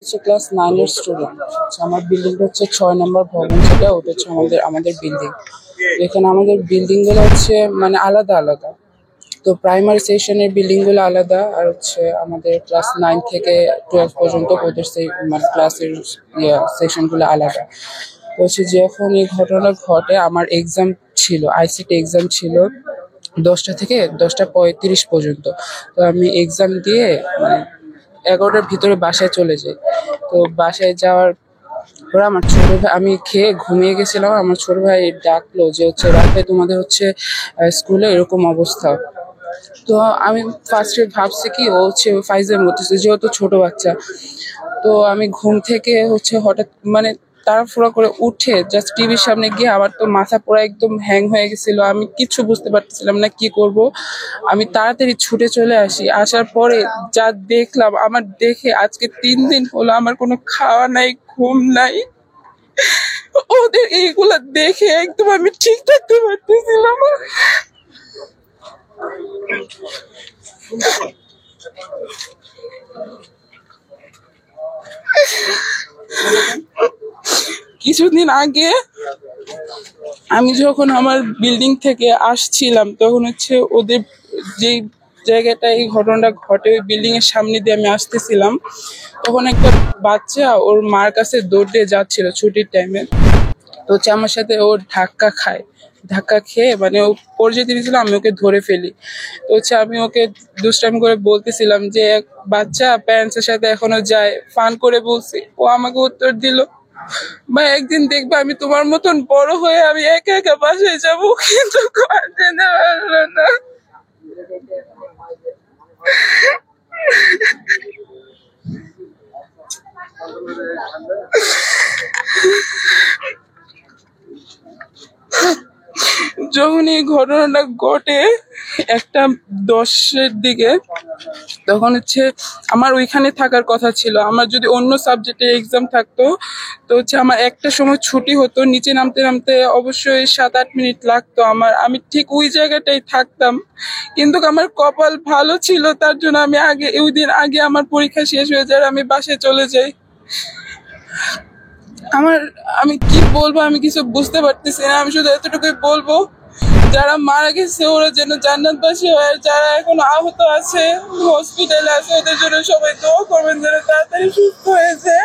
হচ্ছে ক্লাস 9 এর স্টুডেন্ট। আমার বিল্ডিংটা হচ্ছে 6 নম্বর ভবন, যেটা ওটা হচ্ছে আমাদের বিল্ডিং। এখানে আমাদের বিল্ডিং গুলো হচ্ছে মানে আলাদা আলাদা। তো প্রাইমারি সেকশনের বিল্ডিং গুলো আলাদা, আর হচ্ছে আমাদের ক্লাস 9 থেকে 12 পর্যন্ত ওদের সেই মানে ক্লাসের সেকশন গুলো আলাদা। তো হচ্ছে যখন এই ঘটনা ঘটে, আমার এক্সাম ছিল, আইসিটি এক্সাম ছিল 10টা থেকে 10টা 35 পর্যন্ত। তো আমি এক্সাম দিয়ে মানে 11টার ভিতরে বাসায় চলে যাই। তো বাসায় যাওয়ার পর আমার ছোট ভাই, আমি খেয়ে ঘুমিয়ে গেছিলাম, আমার ছোট ভাই ডাকলো যে হচ্ছে রাতে তোমাদের হচ্ছে স্কুলে এরকম অবস্থা। তো আমি ফার্স্টে ভাবছি কি ও হচ্ছে ফাইজের মধ্যে, যেহেতু ছোট বাচ্চা। তো আমি ঘুম থেকে হচ্ছে হঠাৎ মানে তাড়াহুড়া করে উঠে জাস্ট টিভির সামনে গিয়ে, আমার তো মাথা পুরো একদম হ্যাং হয়ে গেছিল, আমি কিচ্ছু বুঝতে পারতেছিলাম না কি করব। আমি তাড়াতাড়ি ছুটে চলে আসি, আসার পরে যা দেখলাম, আমার দেখে আজকে 3 দিন হলো আমার কোনো খাওয়া নাই, ঘুম নাই। ওদের এইগুলা দেখে একদম আমি ঠিক থাকতে পারতেছিলাম না। কিছুদিন আগে আমি যখন আমার বিল্ডিং থেকে আসছিলাম, তখন হচ্ছে ওদের যেই জায়গাটায় এই ঘটনাটা ঘটে, ওই বিল্ডিং এর সামনে দিয়ে আমি আসতেছিলাম। তখন একটা বাচ্চা ওর মার কাছে দৌড় দিয়ে যাচ্ছিল ছুটির টাইমে। তো হচ্ছে আমার সাথে ও ধাক্কা খায়, ধাক্কা খেয়ে মানে ও পড়ে যেতে দিয়েছিল, আমি ওকে ধরে ফেলি। তো হচ্ছে আমি ওকে দুষ্টামি করে বলতেছিলাম যে এক বাচ্চা প্যারেন্টস এর সাথে এখনো যায়, ফান করে বলছি। ও আমাকে উত্তর দিল, বা একদিন দেখবে আমি তোমার মতন বড় হয়ে আমি একা একা বাসায় যাবো, কিন্তু যেতে পারলো না। যখন এই ঘটনাটা ঘটে একটা 10-এর দিকে, তখন হচ্ছে আমার ওইখানে থাকার কথা ছিল। আমার যদি অন্য সাবজেক্টে এক্সাম থাকতো, তো হচ্ছে আমার একটা সময় ছুটি হতো, নিচে নামতে নামতে অবশ্যই 7-8 মিনিট লাগতো আমার, আমি ঠিক ওই জায়গাটাই থাকতাম। কিন্তু আমার কপাল ভালো ছিল, তার জন্য আমি ওই দিন আগে আমার পরীক্ষা শেষ হয়ে যায়, আমি বাসায় চলে যাই। আমার আমি কি বলবো, আমি কিছু বুঝতে পারতেছি না। আমি শুধু এতটুকুই বলবো, যারা মারা গেছে ওরা যেন জান্নাতবাসী হয়, যারা এখন আহত আছে হসপিটালে আছে, ওদের জন্য সবাই দোয়া করবেন যেন তাড়াতাড়ি সুস্থ হয়েছে।